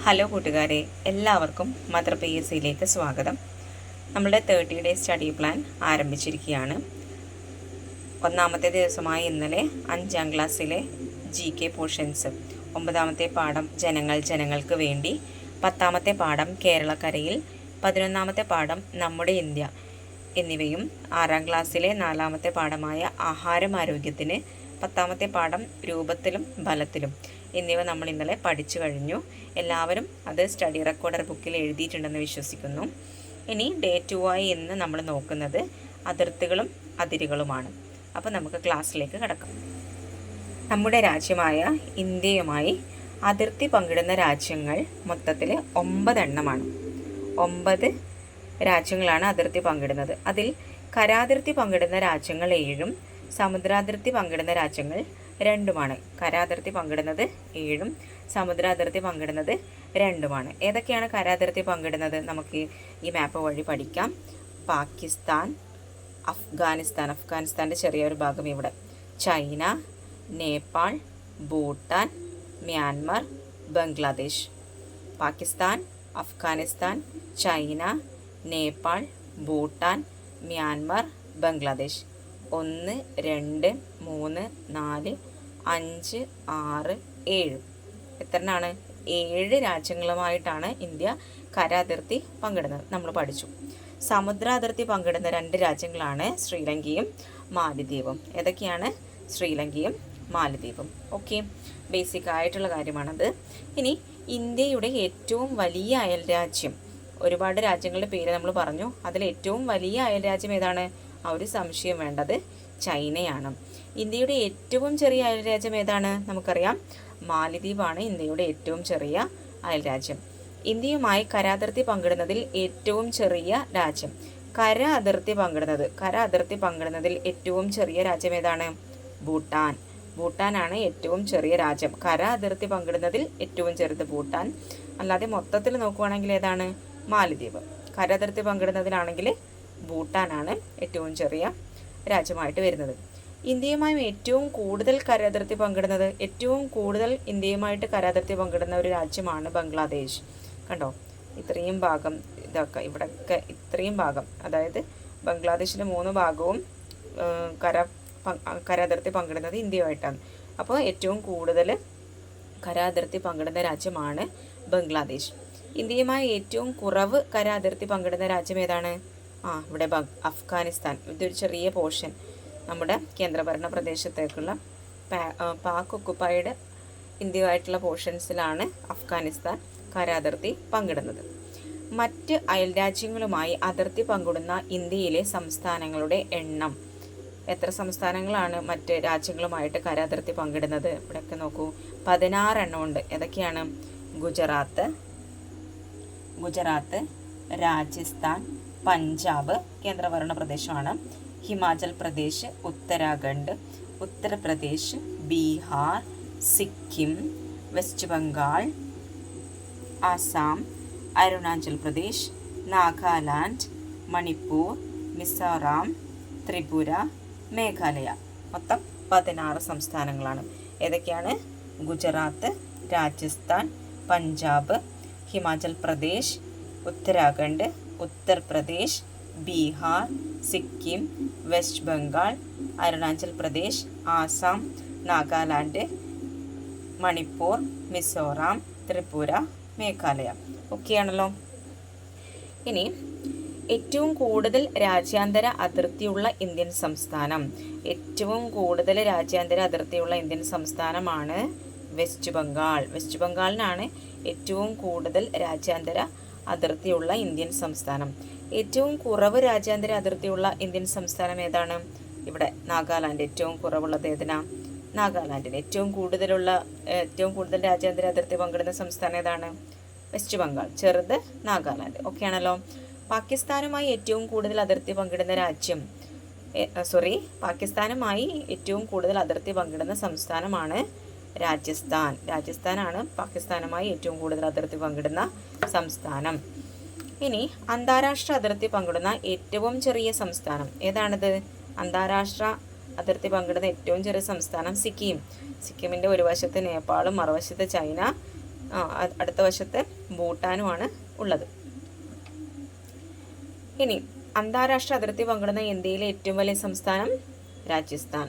Hello കൂട്ടുകാരെ, എല്ലാവർക്കും mother PSCയിലേക്ക് സ്വാഗതം. നമ്മുടെ 30 ഡേ സ്റ്റഡി പ്ലാൻ ആരംഭിച്ചിരിക്കുകയാണ്. ഒന്നാമത്തെ ദിവസമായ ഇന്നലെ 5ാം ക്ലാസ്സിലെ GK പോർഷൻസ്, 9ാമത്തെ പാഠം ജനങ്ങൾക്ക് വേണ്ടി, 10ാമത്തെ പാഠം കേരളക്കരയിൽ, 11ാമത്തെ പാഠം നമ്മുടെ ഇന്ത്യ എന്നിവയും 6ാം ക്ലാസ്സിലെ 4ാമത്തെ പാഠമായ ആഹാരം ആരോഗ്യത്തിന്, 10ാമത്തെ പാഠം രൂപത്തിലും ഫലത്തിലും എന്നിവ നമ്മൾ ഇന്നലെ പഠിച്ചു കഴിഞ്ഞു. എല്ലാവരും അത് സ്റ്റഡി റെക്കോർഡർ ബുക്കിൽ എഴുതിയിട്ടുണ്ടെന്ന് വിശ്വസിക്കുന്നു. ഇനി ഡേ 2 ആയി ഇന്ന് നമ്മൾ നോക്കുന്നത് അതിർത്തികളും അതിരുകളുമാണ്. അപ്പോൾ നമുക്ക് ക്ലാസ്സിലേക്ക് കടക്കാം. നമ്മുടെ രാജ്യമായ ഇന്ത്യയുമായി അതിർത്തി പങ്കിടുന്ന രാജ്യങ്ങൾ മൊത്തത്തിൽ 9 എണ്ണമാണ്. 9 രാജ്യങ്ങളാണ് അതിർത്തി പങ്കിടുന്നത്. അതിൽ കരാതിർത്തി പങ്കിടുന്ന രാജ്യങ്ങൾ 7ഉം സമുദ്രാതിർത്തി പങ്കിടുന്ന രാജ്യങ്ങൾ 2ഉമാണ്. കരാതിർത്തി പങ്കിടുന്നത് 7ഉം സമുദ്രാതിർത്തി പങ്കിടുന്നത് 2ഉമാണ്. ഏതൊക്കെയാണ് കരാതിർത്തി പങ്കിടുന്നത്? നമുക്ക് ഈ മാപ്പ് വഴി പഠിക്കാം. പാകിസ്ഥാൻ, അഫ്ഗാനിസ്ഥാൻ്റെ ചെറിയൊരു ഭാഗം ഇവിടെ, China, Nepal, Bhutan, Myanmar, Bangladesh. Pakistan, Afghanistan, China, Nepal, Bhutan, Myanmar, Bangladesh. 1, 2, 3, 4, 5, 6, 7 എത്രയാണ്? 7 രാജ്യങ്ങളുമായിട്ടാണ് ഇന്ത്യ കരാതിർത്തി പങ്കിടുന്നത്. നമ്മൾ പഠിച്ചു. സമുദ്രാതിർത്തി പങ്കിടുന്ന 2 രാജ്യങ്ങളാണ് ശ്രീലങ്കയും മാലദ്വീപും. ഏതൊക്കെയാണ്? ശ്രീലങ്കയും മാലദ്വീപും. ഓക്കെ, ബേസിക് ആയിട്ടുള്ള കാര്യമാണത്. ഇനി ഇന്ത്യയുടെ ഏറ്റവും വലിയ അയൽരാജ്യം, ഒരുപാട് രാജ്യങ്ങളുടെ പേര് നമ്മൾ പറഞ്ഞു. അതിൽ ഏറ്റവും വലിയ അയൽരാജ്യം ഏതാണ്? ആ ഒരു സംശയം വേണ്ടത് ചൈനയാണ്. ഇന്ത്യയുടെ ഏറ്റവും ചെറിയ അയൽരാജ്യം ഏതാണ്? നമുക്കറിയാം, മാലദ്വീപാണ് ഇന്ത്യയുടെ ഏറ്റവും ചെറിയ അയൽരാജ്യം. ഇന്ത്യയുമായി കരാതിർത്തി പങ്കിടുന്നതിൽ ഏറ്റവും ചെറിയ രാജ്യം, കര അതിർത്തി പങ്കിടുന്നതിൽ ഏറ്റവും ചെറിയ രാജ്യം ഏതാണ്? ഭൂട്ടാൻ. ഭൂട്ടാനാണ് ഏറ്റവും ചെറിയ രാജ്യം. കര അതിർത്തി പങ്കിടുന്നതിൽ ഏറ്റവും ചെറുത് ഭൂട്ടാൻ. അല്ലാതെ മൊത്തത്തിൽ നോക്കുവാണെങ്കിൽ ഏതാണ്? മാലദ്വീപ്. കര അതിർത്തി പങ്കിടുന്നതിലാണെങ്കിൽ ഭൂട്ടാനാണ് ഏറ്റവും ചെറിയ രാജ്യമായിട്ട് വരുന്നത്. ഇന്ത്യയുമായി ഏറ്റവും കൂടുതൽ കരാതിർത്തി പങ്കിടുന്നത്, ഏറ്റവും കൂടുതൽ ഇന്ത്യയുമായിട്ട് കരാതിർത്തി പങ്കിടുന്ന ഒരു രാജ്യമാണ് ബംഗ്ലാദേശ്. കണ്ടോ, ഇത്രയും ഭാഗം, ഇവിടെയൊക്കെ ഇത്രയും ഭാഗം, അതായത് ബംഗ്ലാദേശിൻ്റെ 3 ഭാഗവും കരാതിർത്തി പങ്കിടുന്നത് ഇന്ത്യയുമായിട്ടാണ്. അപ്പോൾ ഏറ്റവും കൂടുതൽ കരാതിർത്തി പങ്കിടുന്ന രാജ്യമാണ് ബംഗ്ലാദേശ്. ഇന്ത്യയുമായി ഏറ്റവും കുറവ് കരാതിർത്തി പങ്കിടുന്ന രാജ്യം ഏതാണ്? ഇവിടെ അഫ്ഗാനിസ്ഥാൻ. ഇതൊരു ചെറിയ പോർഷൻ നമ്മുടെ കേന്ദ്രഭരണ പ്രദേശത്തേക്കുള്ള പാക് ഒക്കുപ്പൈഡ് ഇന്ത്യയുമായിട്ടുള്ള പോർഷൻസിലാണ് അഫ്ഗാനിസ്ഥാൻ കരാതിർത്തി പങ്കിടുന്നത്. മറ്റ് അയൽരാജ്യങ്ങളുമായി അതിർത്തി പങ്കിടുന്ന ഇന്ത്യയിലെ സംസ്ഥാനങ്ങളുടെ എണ്ണം. എത്ര സംസ്ഥാനങ്ങളാണ് മറ്റ് രാജ്യങ്ങളുമായിട്ട് കരാതിർത്തി പങ്കിടുന്നത്? ഇവിടെയൊക്കെ നോക്കൂ, 16 എണ്ണമുണ്ട്. ഏതൊക്കെയാണ്? ഗുജറാത്ത്, രാജസ്ഥാൻ, പഞ്ചാബ് കേന്ദ്രഭരണ പ്രദേശമാണ്, ഹിമാചൽ പ്രദേശ്, ഉത്തരാഖണ്ഡ്, ഉത്തർപ്രദേശ്, ബീഹാർ, സിക്കിം, വെസ്റ്റ് ബംഗാൾ, ആസാം, അരുണാചൽ പ്രദേശ്, നാഗാലാൻഡ്, മണിപ്പൂർ, മിസോറാം, ത്രിപുര, മേഘാലയ. മൊത്തം 16 സംസ്ഥാനങ്ങളാണ്. ഏതൊക്കെയാണ്? ഗുജറാത്ത്, രാജസ്ഥാൻ, പഞ്ചാബ്, ഹിമാചൽ പ്രദേശ്, ഉത്തരാഖണ്ഡ്, ഉത്തർപ്രദേശ്, ബീഹാർ, സിക്കിം, വെസ്റ്റ് ബംഗാൾ, അരുണാചൽ പ്രദേശ്, ആസാം, നാഗാലാൻഡ്, മണിപ്പൂർ, മിസോറാം, ത്രിപുര, മേഘാലയ. ഓക്കെയാണല്ലോ. ഇനി ഏറ്റവും കൂടുതൽ രാജ്യാന്തര അതിർത്തിയുള്ള ഇന്ത്യൻ സംസ്ഥാനം. ഏറ്റവും കൂടുതൽ രാജ്യാന്തര അതിർത്തിയുള്ള ഇന്ത്യൻ സംസ്ഥാനമാണ് വെസ്റ്റ് ബംഗാൾ. വെസ്റ്റ് ബംഗാളിനാണ് ഏറ്റവും കൂടുതൽ രാജ്യാന്തര അതിർത്തിയുള്ള ഇന്ത്യൻ സംസ്ഥാനം. ഏറ്റവും കുറവ് രാജ്യാന്തര അതിർത്തിയുള്ള ഇന്ത്യൻ സംസ്ഥാനം ഏതാണ്? ഇവിടെ നാഗാലാൻഡ്. ഏറ്റവും കുറവുള്ളത് ഏതിനാ? നാഗാലാൻഡിന്. ഏറ്റവും കൂടുതൽ രാജ്യാന്തര അതിർത്തി പങ്കിടുന്ന സംസ്ഥാനം ഏതാണ്? വെസ്റ്റ് ബംഗാൾ. ചെറുത് നാഗാലാൻഡ്. ഓക്കെ ആണല്ലോ. പാകിസ്ഥാനുമായി ഏറ്റവും കൂടുതൽ അതിർത്തി പങ്കിടുന്ന പാകിസ്ഥാനുമായി ഏറ്റവും കൂടുതൽ അതിർത്തി പങ്കിടുന്ന സംസ്ഥാനമാണ് രാജസ്ഥാൻ. രാജസ്ഥാനാണ് പാകിസ്ഥാനുമായി ഏറ്റവും കൂടുതൽ അതിർത്തി പങ്കിടുന്ന സംസ്ഥാനം. ഇനി അന്താരാഷ്ട്ര അതിർത്തി പങ്കിടുന്ന ഏറ്റവും ചെറിയ സംസ്ഥാനം ഏതാണിത്? അന്താരാഷ്ട്ര അതിർത്തി പങ്കിടുന്ന ഏറ്റവും ചെറിയ സംസ്ഥാനം സിക്കിം. സിക്കിമിൻ്റെ ഒരു വശത്ത് നേപ്പാളും മറുവശത്ത് ചൈന, അടുത്ത വശത്ത് ഭൂട്ടാനുമാണ് ഉള്ളത്. ഇനി അന്താരാഷ്ട്ര അതിർത്തി പങ്കിടുന്ന ഇന്ത്യയിലെ ഏറ്റവും വലിയ സംസ്ഥാനം രാജസ്ഥാൻ.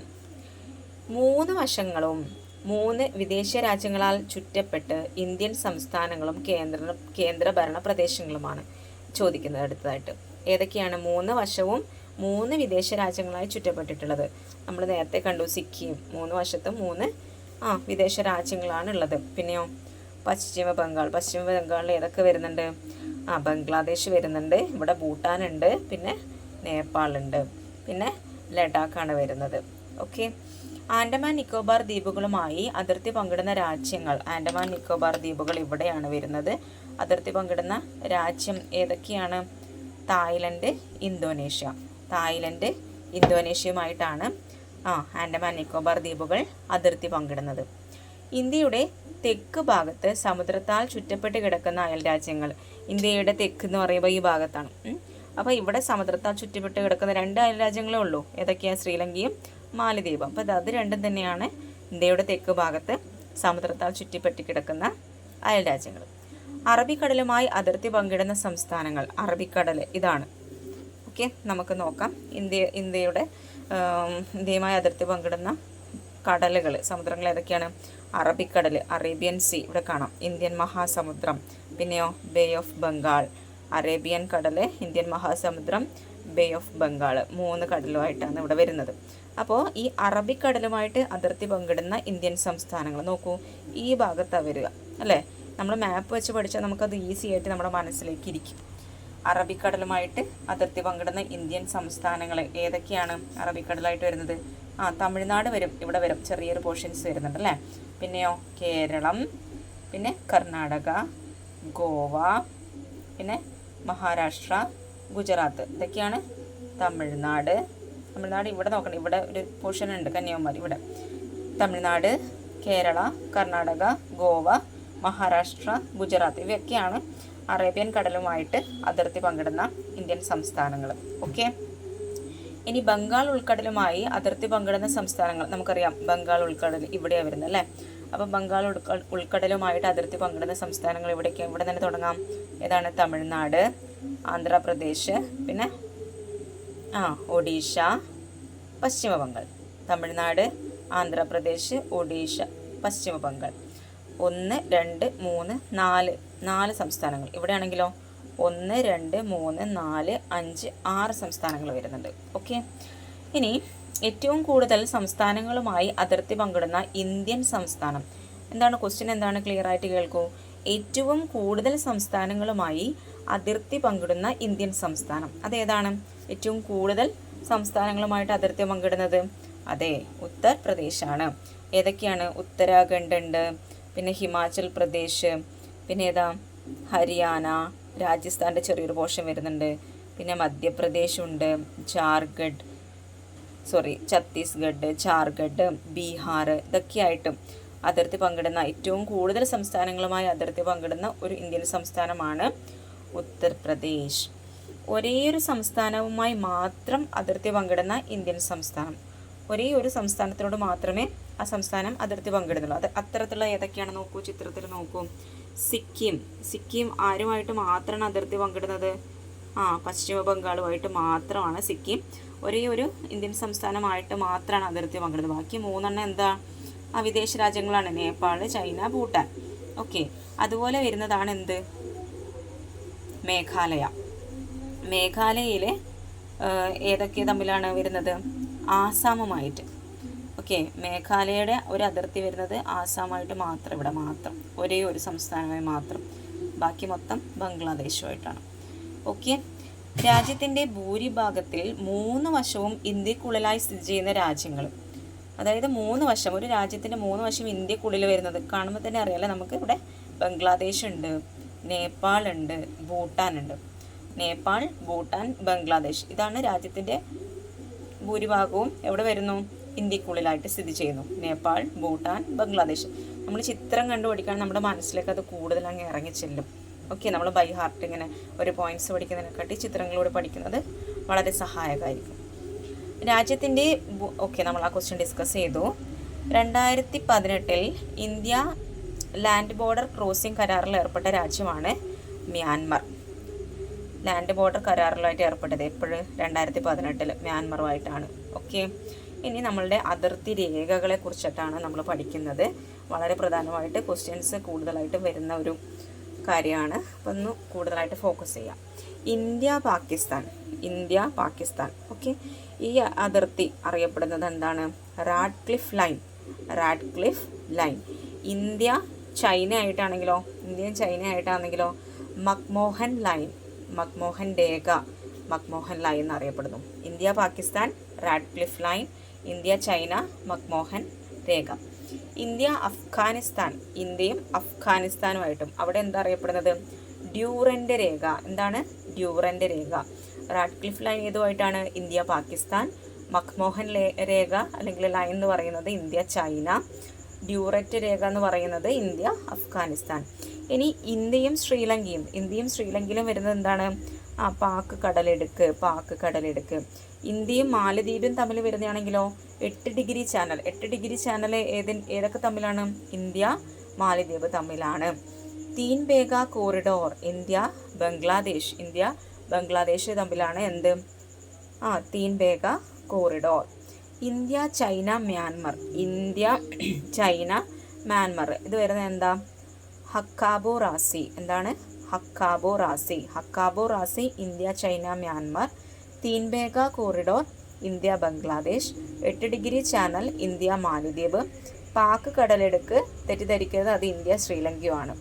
3 വശങ്ങളും 3 വിദേശ രാജ്യങ്ങളാൽ ചുറ്റപ്പെട്ട് ഇന്ത്യൻ സംസ്ഥാനങ്ങളും കേന്ദ്രഭരണ പ്രദേശങ്ങളുമാണ് ചോദിക്കുന്നത് അടുത്തതായിട്ട്. ഏതൊക്കെയാണ്? 3 വശവും 3 വിദേശ രാജ്യങ്ങളായി ചുറ്റപ്പെട്ടിട്ടുള്ളത്. നമ്മൾ നേരത്തെ കണ്ടു സിക്കിം. 3 വശത്തും 3 വിദേശ രാജ്യങ്ങളാണ് ഉള്ളത്. പിന്നെയോ പശ്ചിമ ബംഗാളിൽ ഏതൊക്കെ വരുന്നുണ്ട്? ബംഗ്ലാദേശ് വരുന്നുണ്ട്, ഇവിടെ ഭൂട്ടാൻ ഉണ്ട്, പിന്നെ നേപ്പാളുണ്ട്, പിന്നെ ലഡാക്കാണ് വരുന്നത്. ഓക്കെ. ആൻഡമാൻ നിക്കോബാർ ദ്വീപുകളുമായി അതിർത്തി പങ്കിടുന്ന രാജ്യങ്ങൾ. ആൻഡമാൻ നിക്കോബാർ ദ്വീപുകൾ ഇവിടെയാണ് വരുന്നത്. അതിർത്തി പങ്കിടുന്ന രാജ്യം ഏതൊക്കെയാണ്? തായ്ലൻഡ്, ഇന്തോനേഷ്യയുമായിട്ടാണ് ആൻഡമാൻ നിക്കോബാർ ദ്വീപുകൾ അതിർത്തി പങ്കിടുന്നത്. ഇന്ത്യയുടെ തെക്ക് ഭാഗത്ത് സമുദ്രത്താൽ ചുറ്റപ്പെട്ട് കിടക്കുന്ന അയൽ രാജ്യങ്ങൾ. ഇന്ത്യയുടെ തെക്ക് എന്ന് പറയുമ്പോൾ ഈ ഭാഗത്താണ്. അപ്പോൾ ഇവിടെ സമുദ്രത്താൽ ചുറ്റപ്പെട്ട് കിടക്കുന്ന 2 അയൽ രാജ്യങ്ങളേ ഉള്ളൂ. ഏതൊക്കെയാണ്? ശ്രീലങ്കയും മാലദ്വീപും. അപ്പോൾ അത് രണ്ടും തന്നെയാണ് ഇന്ത്യയുടെ തെക്ക് ഭാഗത്ത് സമുദ്രത്താൽ ചുറ്റിപ്പറ്റി കിടക്കുന്ന അയൽ രാജ്യങ്ങൾ. അറബിക്കടലുമായി അതിർത്തി പങ്കിടുന്ന സംസ്ഥാനങ്ങൾ. അറബിക്കടൽ ഇതാണ്. ഓക്കെ, നമുക്ക് നോക്കാം. ഇന്ത്യയുമായി അതിർത്തി പങ്കിടുന്ന കടലുകൾ, സമുദ്രങ്ങൾ ഏതൊക്കെയാണ്? അറബിക്കടൽ, അറേബ്യൻ സീ ഇവിടെ കാണാം, ഇന്ത്യൻ മഹാസമുദ്രം, പിന്നെയോ ബേ ഓഫ് ബംഗാൾ. അറേബ്യൻ കടൽ, Indian Mahasamudram, bay of Bengal, 3 കടലുമായിട്ടാണ് ഇവിടെ വരുന്നത്. അപ്പോൾ ഈ അറബിക്കടലുമായിട്ട് അതിർത്തി പങ്കിടുന്ന ഇന്ത്യൻ സംസ്ഥാനങ്ങൾ നോക്കൂ, ഈ ഭാഗത്താണ് വരിക അല്ലേ? നമ്മൾ മാപ്പ് വെച്ച് പഠിച്ചാൽ നമുക്കത് ഈസി ആയിട്ട് നമ്മുടെ മനസ്സിലേക്ക് ഇരിക്കും. അറബിക്കടലുമായിട്ട് അതിർത്തി പങ്കിടുന്ന ഇന്ത്യൻ സംസ്ഥാനങ്ങൾ ഏതൊക്കെയാണ് അറബിക്കടലായിട്ട് വരുന്നത്? തമിഴ്നാട് വരും, ഇവിടെ വരും, ചെറിയൊരു പോർഷൻസ് വരുന്നുണ്ട് അല്ലേ? പിന്നെയോ കേരളം, പിന്നെ കർണാടക, ഗോവ, പിന്നെ മഹാരാഷ്ട്ര, ഗുജറാത്ത്. ഇതൊക്കെയാണ് തമിഴ്നാട്. ഇവിടെ നോക്കണം, ഇവിടെ ഒരു പോർഷൻ ഉണ്ട്, കന്യാകുമാരി. ഇവിടെ തമിഴ്നാട്, കേരള, കർണാടക, ഗോവ, മഹാരാഷ്ട്ര, ഗുജറാത്ത്. ഇവയൊക്കെയാണ് അറേബ്യൻ കടലുമായിട്ട് അതിർത്തി പങ്കിടുന്ന ഇന്ത്യൻ സംസ്ഥാനങ്ങൾ. ഓക്കെ. ഇനി ബംഗാൾ ഉൾക്കടലുമായി അതിർത്തി പങ്കിടുന്ന സംസ്ഥാനങ്ങൾ. നമുക്കറിയാം ബംഗാൾ ഉൾക്കടൽ ഇവിടെയാണ് വരുന്നത് അല്ലേ? അപ്പോൾ ബംഗാൾ ഉൾക്കടലുമായിട്ട് അതിർത്തി പങ്കിടുന്ന സംസ്ഥാനങ്ങൾ ഇവിടേക്ക് ഇവിടെ തന്നെ തുടങ്ങാം. ഏതാണ്? തമിഴ്നാട്, ആന്ധ്രാപ്രദേശ്, പിന്നെ ഒഡീഷ, പശ്ചിമ ബംഗാൾ. തമിഴ്നാട്, ആന്ധ്രാപ്രദേശ്, ഒഡീഷ, പശ്ചിമ ബംഗാൾ. 1, 2, 3, 4 സംസ്ഥാനങ്ങൾ. ഇവിടെയാണെങ്കിലോ 1, 2, 3, 4, 5, 6 സംസ്ഥാനങ്ങൾ വരുന്നുണ്ട്. ഓക്കെ. ഇനി ഏറ്റവും കൂടുതൽ സംസ്ഥാനങ്ങളുമായി അതിർത്തി പങ്കിടുന്ന ഇന്ത്യൻ സംസ്ഥാനം എന്താണ്? ക്വസ്റ്റ്യൻ എന്താണ്? ക്ലിയർ ആയിട്ട് കേൾക്കൂ. ഏറ്റവും കൂടുതൽ സംസ്ഥാനങ്ങളുമായി അതിർത്തി പങ്കിടുന്ന ഇന്ത്യൻ സംസ്ഥാനം അതേതാണ്? ഏറ്റവും കൂടുതൽ സംസ്ഥാനങ്ങളുമായിട്ട് അതിർത്തി പങ്കിടുന്നത്? അതെ, ഉത്തർപ്രദേശാണ്. ഏതൊക്കെയാണ്? ഉത്തരാഖണ്ഡ് ഉണ്ട്, പിന്നെ ഹിമാചൽ പ്രദേശ്, പിന്നെ ഏതാ? ഹരിയാന, രാജസ്ഥാൻ്റെ ചെറിയൊരു പോർഷൻ വരുന്നുണ്ട്, പിന്നെ മധ്യപ്രദേശ് ഉണ്ട്, ഛത്തീസ്ഗഡ്, ജാർഖണ്ഡ്, ബീഹാർ. ഇതൊക്കെയായിട്ടും അതിർത്തി പങ്കിടുന്ന ഏറ്റവും കൂടുതൽ സംസ്ഥാനങ്ങളുമായി അതിർത്തി പങ്കിടുന്ന ഒരു ഇന്ത്യൻ സംസ്ഥാനമാണ് ഉത്തർപ്രദേശ്. ഒരേയൊരു സംസ്ഥാനവുമായി മാത്രം അതിർത്തി പങ്കിടുന്ന ഇന്ത്യൻ സംസ്ഥാനം. ഒരേ ഒരു സംസ്ഥാനത്തിനോട് മാത്രമേ ആ സംസ്ഥാനം അതിർത്തി പങ്കിടുന്നുള്ളൂ. അത് അത്തരത്തിലുള്ള ഏതൊക്കെയാണ് നോക്കൂ, ചിത്രത്തിൽ നോക്കൂ. സിക്കിം ആരുമായിട്ട് മാത്രമാണ് അതിർത്തി പങ്കിടുന്നത്? പശ്ചിമ ബംഗാളുമായിട്ട് മാത്രമാണ് സിക്കിം ഒരേ ഒരു ഇന്ത്യൻ സംസ്ഥാനമായിട്ട് മാത്രമാണ് അതിർത്തി പങ്കിടുന്നത്. ബാക്കി 3 എന്താ? വിദേശ രാജ്യങ്ങളാണ്, നേപ്പാൾ, ചൈന, ഭൂട്ടാൻ. ഓക്കെ. അതുപോലെ വരുന്നതാണ് എന്ത്? മേഘാലയയിലെ ഏതൊക്കെ തമ്മിലാണ് വരുന്നത്? ആസാമുമായിട്ട്. ഓക്കെ. മേഘാലയയുടെ ഒരു അതിർത്തി വരുന്നത് ആസാമായിട്ട് മാത്രം, ഇവിടെ മാത്രം, ഒരേ ഒരു സംസ്ഥാനമായി മാത്രം. ബാക്കി മൊത്തം ബംഗ്ലാദേശുമായിട്ടാണ്. ഓക്കെ. രാജ്യത്തിൻ്റെ ഭൂരിഭാഗത്തിൽ 3 വശവും ഇന്ത്യക്കുള്ളിലായി സ്ഥിതി ചെയ്യുന്ന രാജ്യങ്ങൾ. അതായത് 3 വശം, ഒരു രാജ്യത്തിൻ്റെ 3 വശം ഇന്ത്യക്കുള്ളിൽ വരുന്നത് കാണുമ്പോൾ തന്നെ അറിയാമല്ലോ നമുക്ക്. ഇവിടെ ബംഗ്ലാദേശ് ഉണ്ട്, നേപ്പാൾ ഉണ്ട്, ഭൂട്ടാൻ ഉണ്ട്. നേപ്പാൾ, ഭൂട്ടാൻ, ബംഗ്ലാദേശ്. ഇതാണ് രാജ്യത്തിൻ്റെ ഭൂരിഭാഗവും എവിടെ വരുന്നു? ഇന്ത്യക്കുള്ളിലായിട്ട് സ്ഥിതി ചെയ്യുന്നു. നേപ്പാൾ, ഭൂട്ടാൻ, ബംഗ്ലാദേശ്. നമ്മൾ ചിത്രം കണ്ടു പഠിക്കാൻ നമ്മുടെ മനസ്സിലേക്ക് അത് കൂടുതൽ അങ്ങ് ഇറങ്ങിച്ചെല്ലും. ഓക്കെ. നമ്മൾ ബൈ ഹാർട്ട് ഇങ്ങനെ ഒരു പോയിന്റ്സ് പഠിക്കുന്നതിനെക്കാട്ടി ചിത്രങ്ങളിലൂടെ പഠിക്കുന്നത് വളരെ സഹായകമായിരിക്കും. രാജ്യത്തിൻ്റെ നമ്മൾ ആ ക്വസ്റ്റ്യൻ ഡിസ്കസ് ചെയ്തു. 2018 ഇന്ത്യ ലാൻഡ് ബോർഡർ ക്രോസിംഗ് കരാറിൽ ഏർപ്പെട്ട രാജ്യമാണ് മ്യാൻമർ. ലാൻഡ് ബോർഡർ കരാറിലായിട്ട് ഏർപ്പെട്ടത് എപ്പോഴും 2018 മ്യാൻമറുമായിട്ടാണ്. ഓക്കെ, ഇനി നമ്മളുടെ അതിർത്തി രേഖകളെ കുറിച്ചിട്ടാണ് നമ്മൾ പഠിക്കുന്നത്. വളരെ പ്രധാനമായിട്ട് ക്വസ്റ്റ്യൻസ് കൂടുതലായിട്ട് വരുന്ന ഒരു കാര്യമാണ്. അപ്പോൾ ഒന്ന് കൂടുതലായിട്ട് ഫോക്കസ് ചെയ്യാം. ഇന്ത്യ പാകിസ്ഥാൻ. ഓക്കെ, ഈ അതിർത്തി അറിയപ്പെടുന്നത് എന്താണ്? Radcliffe line. ഇന്ത്യ ചൈന ആയിട്ടാണെങ്കിലോ മക്മോഹൻ രേഖ എന്നറിയപ്പെടുന്നു. India Pakistan Radcliffe line, India China McMahon രേഖ. ഇന്ത്യയും അഫ്ഗാനിസ്ഥാനുമായിട്ടും അവിടെ എന്താ അറിയപ്പെടുന്നത്? ഡ്യൂറൻഡ് രേഖ. എന്താണ് ഡ്യൂറൻഡ് രേഖ? റാഡ്ക്ലിഫ് ലൈൻ ഏതുമായിട്ടാണ്? ഇന്ത്യ പാകിസ്ഥാൻ. മക്മോഹൻ രേഖ അല്ലെങ്കിൽ ലൈൻ എന്ന് പറയുന്നത് ഇന്ത്യ ചൈന. ഡ്യൂററ്റ് രേഖ എന്ന് പറയുന്നത് ഇന്ത്യ അഫ്ഗാനിസ്ഥാൻ. ഇനി ഇന്ത്യയും ശ്രീലങ്കയിലും വരുന്നത് എന്താണ്? പാക് കടലെടുക്ക്. ഇന്ത്യയും മാലദ്വീപും തമ്മിൽ വരുന്നതാണെങ്കിലോ 8 ഡിഗ്രി ചാനൽ ഏതൊക്കെ തമ്മിലാണ്? ഇന്ത്യ മാലദ്വീപ് തമ്മിലാണ്. തീൻ ബേഗ കോറിഡോർ ഇന്ത്യ ബംഗ്ലാദേശ് തമ്മിലാണ് എന്ത്? Tin Bigha corridor. India China Myanmar ഇത് വരുന്നത് എന്താ? Hkakabo Razi. എന്താണ്? Hkakabo Razi India China Myanmar. Tin Bigha corridor India Bangladesh. 8 degree channel India Maldives. Palk കടലെടുക്ക് തെറ്റിദ്ധരിക്കുന്നത് അത് ഇന്ത്യ ശ്രീലങ്കയുമാണ്.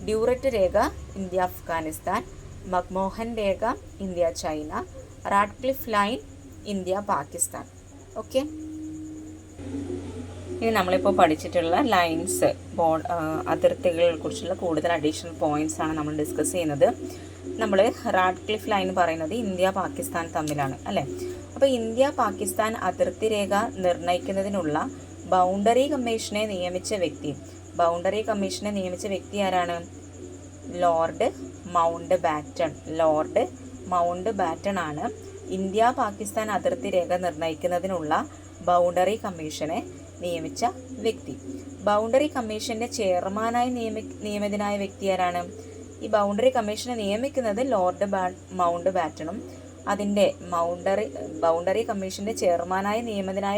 ഡ്യൂററ്റ് രേഖ ഇന്ത്യ അഫ്ഗാനിസ്ഥാൻ. മക്മോഹൻ രേഖ India China. Radcliffe line India Pakistan. Okay, ഇനി നമ്മളിപ്പോൾ പഠിച്ചിട്ടുള്ള ലൈൻസ് അതിർത്തികളെ കുറിച്ചുള്ള കൂടുതൽ അഡീഷണൽ പോയിന്റ്സ് ആണ് നമ്മൾ ഡിസ്കസ് ചെയ്യുന്നത്. നമ്മൾ റാഡ്ക്ലിഫ് ലൈൻ പറയുന്നത് ഇന്ത്യ പാകിസ്ഥാൻ തമ്മിലാണ് അല്ലേ. അപ്പോൾ ഇന്ത്യ പാകിസ്ഥാൻ അതിർത്തി രേഖ നിർണ്ണയിക്കുന്നതിനുള്ള ബൗണ്ടറി കമ്മീഷനെ നിയമിച്ച വ്യക്തി ആരാണ്? ലോർഡ് മൗണ്ട് ബാറ്റൺ ആണ് ഇന്ത്യ പാകിസ്ഥാൻ അതിർത്തി രേഖ നിർണ്ണയിക്കുന്നതിനുള്ള ബൗണ്ടറി കമ്മീഷനെ നിയമിച്ച വ്യക്തി. ബൗണ്ടറി കമ്മീഷന്റെ ചെയർമാനായി നിയമിതനായ വ്യക്തി ആരാണ്? ഈ ബൗണ്ടറി കമ്മീഷനെ നിയമിക്കുന്നത് ലോർഡ് മൗണ്ട് ബാറ്റണും അതിൻ്റെ ബൗണ്ടറി കമ്മീഷന്റെ ചെയർമാനായി നിയമിതനായ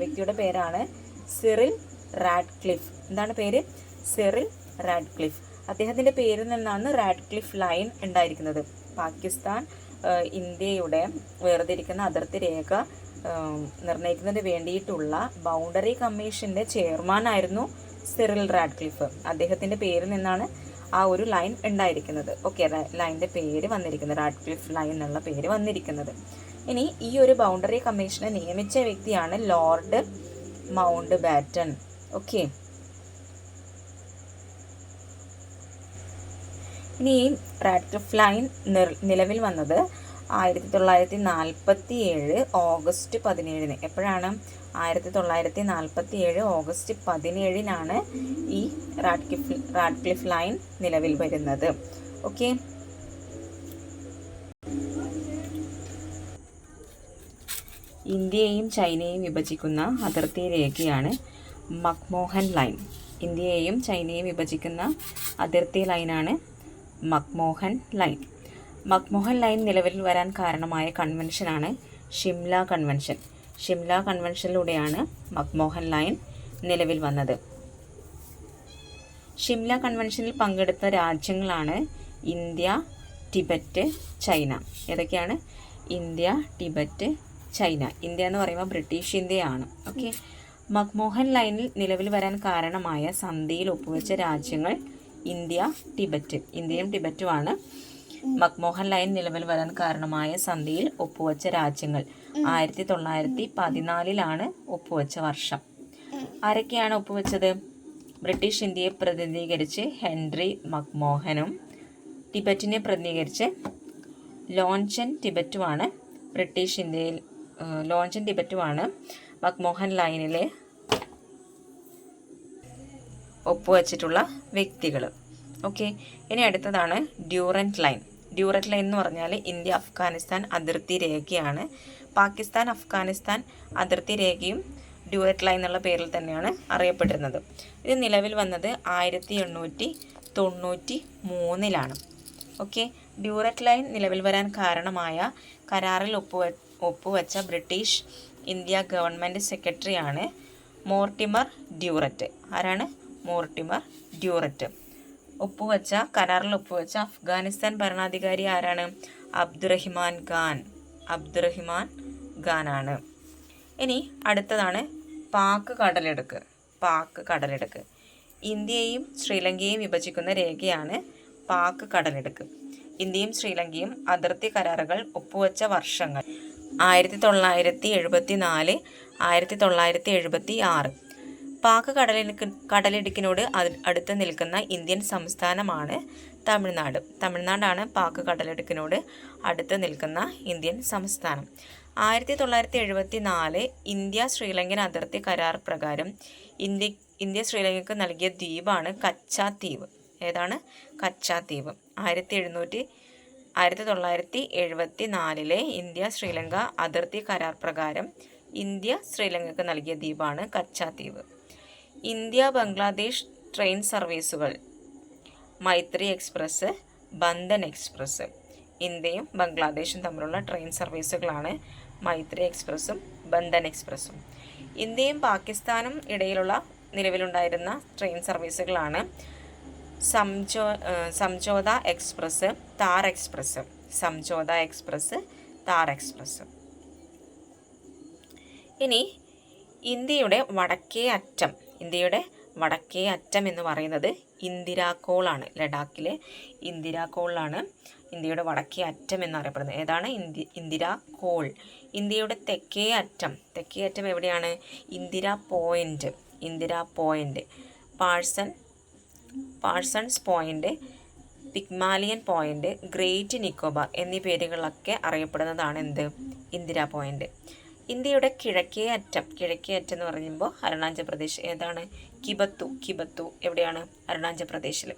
വ്യക്തിയുടെ പേരാണ് സിറിൽ റാഡ്ക്ലിഫ്. എന്താണ് പേര്? Cyril Radcliffe. അദ്ദേഹത്തിൻ്റെ പേരിൽ നിന്നാണ് റാഡ്ക്ലിഫ് ലൈൻ ഉണ്ടായിരിക്കുന്നത്. പാകിസ്ഥാൻ ഇന്ത്യയുടെ വേർതിരിക്കുന്ന അതിർത്തി രേഖ നിർണ്ണയിക്കുന്നതിന് വേണ്ടിയിട്ടുള്ള ബൗണ്ടറി കമ്മീഷന്റെ ചെയർമാനായിരുന്നു സിറിൽ റാഡ്ക്ലിഫ്. അദ്ദേഹത്തിൻ്റെ പേരിൽ നിന്നാണ് ആ ഒരു ലൈൻ ഉണ്ടായിരിക്കുന്നത്. ഓക്കെ, ലൈനിൻ്റെ പേര് വന്നിരിക്കുന്നത് റാഡ്ക്ലിഫ് ലൈൻ എന്നുള്ള പേര് വന്നിരിക്കുന്നത്. ഇനി ഈ ഒരു ബൗണ്ടറി കമ്മീഷനെ നിയമിച്ച വ്യക്തിയാണ് ലോർഡ് മൗണ്ട് ബാറ്റൺ. ഓക്കെ, ഇനി റാഡ്ക്ലിഫ് ലൈൻ നിലവിൽ വന്നത് 1947 ഓഗസ്റ്റ് 17. എപ്പോഴാണ്? 1947 ഓഗസ്റ്റ് 17 ഈ റാഡ്ക്ലിഫ് ലൈൻ നിലവിൽ വരുന്നത്. ഓക്കെ, ഇന്ത്യയെയും ചൈനയെയും വിഭജിക്കുന്ന അതിർത്തി രേഖയാണ് മക്മോഹൻ ലൈൻ. ഇന്ത്യയെയും ചൈനയെയും വിഭജിക്കുന്ന അതിർത്തി ലൈനാണ് മക്മോഹൻ ലൈൻ. മക്മോഹൻ ലൈൻ നിലവിൽ വരാൻ കാരണമായ കൺവെൻഷനാണ് ഷിംല കൺവെൻഷനിലൂടെയാണ് മക്മോഹൻ ലൈൻ നിലവിൽ വന്നത്. ഷിംല കൺവെൻഷനിൽ പങ്കെടുത്ത രാജ്യങ്ങളാണ് ഇന്ത്യ, ടിബറ്റ്, ചൈന. ഏതൊക്കെയാണ്? India, Tibet, China. ഇന്ത്യ എന്ന് പറയുമ്പോൾ ബ്രിട്ടീഷ് ഇന്ത്യയാണ്. ഓക്കെ, മക്മോഹൻ ലൈനിൽ നിലവിൽ വരാൻ കാരണമായ സന്ധിയിൽ ഒപ്പുവെച്ച രാജ്യങ്ങൾ ഇന്ത്യയും ടിബറ്റുമാണ്. മക്മോഹൻ ലൈൻ നിലവിൽ വരാൻ കാരണമായ സന്ധിയിൽ ഒപ്പുവെച്ച രാജ്യങ്ങൾ 1914 ഒപ്പുവെച്ച വർഷം. ആരൊക്കെയാണ് ഒപ്പുവെച്ചത്? ബ്രിട്ടീഷ് ഇന്ത്യയെ പ്രതിനിധീകരിച്ച് ഹെൻറി മക്മോഹനും ടിബറ്റിനെ പ്രതിനിധീകരിച്ച് ലോഞ്ചൻ ടിബറ്റുമാണ് മക്മോഹൻ ലൈനിലെ ഒപ്പുവെച്ചിട്ടുള്ള വ്യക്തികൾ. ഓക്കെ, ഇനി അടുത്തതാണ് ഡ്യൂറൻറ്റ് ലൈൻ. ഡ്യൂറൻറ്റ് ലൈൻ എന്ന് പറഞ്ഞാൽ ഇന്ത്യ അഫ്ഗാനിസ്ഥാൻ അതിർത്തി രേഖയാണ്. പാകിസ്ഥാൻ അഫ്ഗാനിസ്ഥാൻ അതിർത്തി രേഖയും ഡ്യൂററ്റ് ലൈൻ എന്നുള്ള പേരിൽ തന്നെയാണ് അറിയപ്പെട്ടിരുന്നത്. ഇത് നിലവിൽ വന്നത് 1893 ഓക്കെ. ഡ്യൂററ്റ് ലൈൻ നിലവിൽ വരാൻ കാരണമായ കരാറിൽ ഒപ്പുവെച്ച ബ്രിട്ടീഷ് ഇന്ത്യ ഗവൺമെൻറ് സെക്രട്ടറിയാണ് മോർട്ടിമർ ഡ്യൂററ്റ്. ആരാണ്? മോർട്ടിമർ ഡ്യൂററ്റ്. കരാറിൽ ഒപ്പുവെച്ച അഫ്ഗാനിസ്ഥാൻ ഭരണാധികാരി ആരാണ്? അബ്ദുറഹിമാൻ ഖാൻ ആണ്. ഇനി അടുത്തതാണ് പാക് കടലെടുക്ക്. ഇന്ത്യയും ശ്രീലങ്കയും വിഭജിക്കുന്ന രേഖയാണ് പാക് കടലെടുക്ക്. ഇന്ത്യയും ശ്രീലങ്കയും അതിർത്തി കരാറുകൾ ഒപ്പുവെച്ച വർഷങ്ങൾ 1974, 1976. പാക് കടലിടുക്കിനോട് അടുത്ത് നിൽക്കുന്ന ഇന്ത്യൻ സംസ്ഥാനമാണ് തമിഴ്നാട്. തമിഴ്നാടാണ് പാക് കടലിടുക്കിനോട് അടുത്ത് നിൽക്കുന്ന ഇന്ത്യൻ സംസ്ഥാനം. 1974 ഇന്ത്യ ശ്രീലങ്കൻ അതിർത്തി കരാർ പ്രകാരം ഇന്ത്യ ശ്രീലങ്കയ്ക്ക് നൽകിയ ദ്വീപാണ് കച്ചാദ്വീപ്. ഏതാണ്? കച്ചാദ്വീപ്. 1974 ഇന്ത്യ ശ്രീലങ്ക അതിർത്തി കരാർ പ്രകാരം ഇന്ത്യ ശ്രീലങ്കയ്ക്ക് നൽകിയ ദ്വീപാണ് കച്ചാദ്വീപ്. ഇന്ത്യ ബംഗ്ലാദേശ് ട്രെയിൻ സർവീസുകൾ മൈത്രി എക്സ്പ്രസ്, ബന്ധൻ എക്സ്പ്രസ്. ഇന്ത്യയും ബംഗ്ലാദേശും തമ്മിലുള്ള ട്രെയിൻ സർവീസുകളാണ് മൈത്രി എക്സ്പ്രസ്സും ബന്ധൻ എക്സ്പ്രസ്സും. ഇന്ത്യയും പാകിസ്ഥാനും ഇടയിലുള്ള നിലവിലുണ്ടായിരുന്ന ട്രെയിൻ സർവീസുകളാണ് സംജോത എക്സ്പ്രസ്, താർ എക്സ്പ്രസ്. ഇനി ഇന്ത്യയുടെ വടക്കേ അറ്റം എന്ന് പറയുന്നത് ഇന്ദിരാകോളാണ്. ലഡാക്കിലെ ഇന്ദിരാകോളാണ് ഇന്ത്യയുടെ വടക്കേ അറ്റം എന്നറിയപ്പെടുന്നത്. ഏതാണ്? ഇന്ദിരാകോൾ. ഇന്ത്യയുടെ തെക്കേ അറ്റം എവിടെയാണ്? Indira point, Parsons point, Pygmalion point, great Nicobar എന്നീ പേരുകളൊക്കെ അറിയപ്പെടുന്നതാണ് എന്ത്? ഇന്ദിരാ പോയിന്റ്. ഇന്ത്യയുടെ കിഴക്കേ അറ്റം എന്ന് പറയുമ്പോൾ അരുണാചൽ പ്രദേശ്. ഏതാണ്? കിബത്തു എവിടെയാണ്? അരുണാചൽ പ്രദേശിൽ.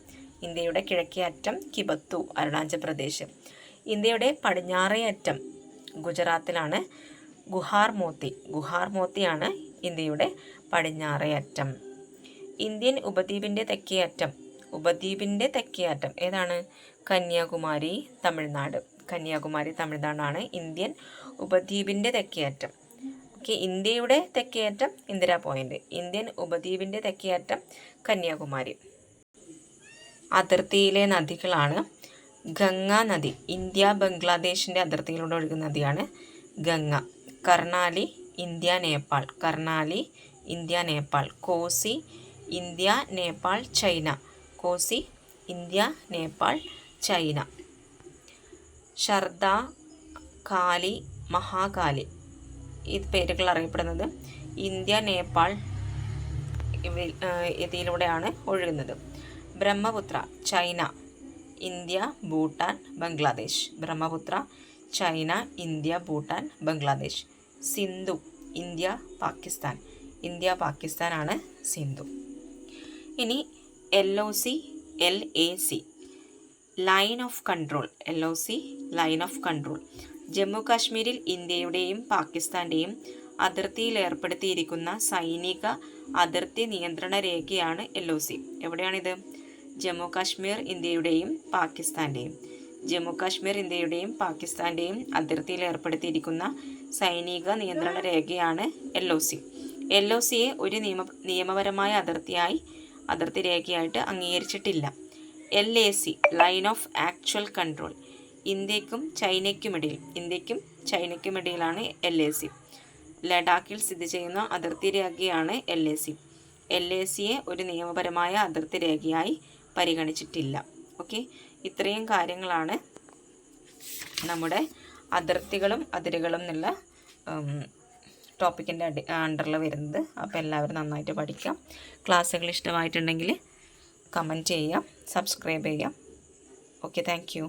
ഇന്ത്യയുടെ കിഴക്കേ അറ്റം കിബത്തു, അരുണാചൽ പ്രദേശ്. ഇന്ത്യയുടെ പടിഞ്ഞാറേ അറ്റം ഗുജറാത്തിലാണ്. ഗുഹാർമോത്തിയാണ് ഇന്ത്യയുടെ പടിഞ്ഞാറേ അറ്റം. ഇന്ത്യൻ ഉപദ്വീപിൻ്റെ തെക്കേ അറ്റം ഏതാണ്? കന്യാകുമാരി, തമിഴ്നാടാണ് ഇന്ത്യൻ ഉപദ്വീപിൻ്റെ തെക്കേ അറ്റം. ഓക്കെ. ഇന്ത്യയുടെ തെക്കേ അറ്റം ഇന്ദിരാ പോയിന്റ്, ഇന്ത്യൻ ഉപദ്വീപിൻ്റെ തെക്കേ അറ്റം കന്യാകുമാരി. അതിർത്തിയിലെ നദികളാണ് ഗംഗ നദി. ഇന്ത്യ ബംഗ്ലാദേശിൻ്റെ അതിർത്തിയിലൂടെ ഒഴുകുന്ന നദിയാണ് ഗംഗ. കർണാലി, ഇന്ത്യ നേപ്പാൾ. കോസി, ഇന്ത്യ നേപ്പാൾ ചൈന. ശർദ, കാലി, മഹാകാലി ഈ പേരുകൾ അറിയപ്പെടുന്നത് ഇന്ത്യ നേപ്പാൾ ഇതിലൂടെയാണ് ഒഴുകുന്നത്. ബ്രഹ്മപുത്ര, ചൈന, ഇന്ത്യ, ഭൂട്ടാൻ, ബംഗ്ലാദേശ്. സിന്ധു, ഇന്ത്യ, പാകിസ്ഥാനാണ് സിന്ധു. ഇനി LOC, LAC line of control. Jammu കാശ്മീരിൽ ഇന്ത്യയുടെയും പാകിസ്ഥാൻ്റെയും അതിർത്തിയിൽ ഏർപ്പെടുത്തിയിരിക്കുന്ന സൈനിക അതിർത്തി നിയന്ത്രണ രേഖയാണ് LOC. എവിടെയാണിത്? ജമ്മു കാശ്മീർ ഇന്ത്യയുടെയും പാകിസ്ഥാൻ്റെയും അതിർത്തിയിൽ ഏർപ്പെടുത്തിയിരിക്കുന്ന സൈനിക നിയന്ത്രണ രേഖയാണ് LOC. LOCയെ ഒരു നിയമപരമായ അതിർത്തി രേഖയായിട്ട് അംഗീകരിച്ചിട്ടില്ല. LAC line of actual control. ഇന്ത്യക്കും ചൈനയ്ക്കുമിടയിലാണ് LAC. ലഡാക്കിൽ സ്ഥിതി ചെയ്യുന്ന അതിർത്തി രേഖയാണ് LAC. LACയെ ഒരു നിയമപരമായ അതിർത്തി രേഖയായി പരിഗണിച്ചിട്ടില്ല. ഓക്കെ. ഇത്രയും കാര്യങ്ങളാണ് നമ്മുടെ അതിർത്തികളും അതിരുകളും എന്നുള്ള ടോപ്പിക്കിൻ്റെ അണ്ടറിൽ വരുന്നത്. അപ്പോൾ എല്ലാവരും നന്നായിട്ട് പഠിക്കാം. ക്ലാസ്സുകൾ ഇഷ്ടമായിട്ടുണ്ടെങ്കിൽ കമൻറ്റ് ചെയ്യുക, സബ്സ്ക്രൈബ് ചെയ്യുക. Okay, thank you.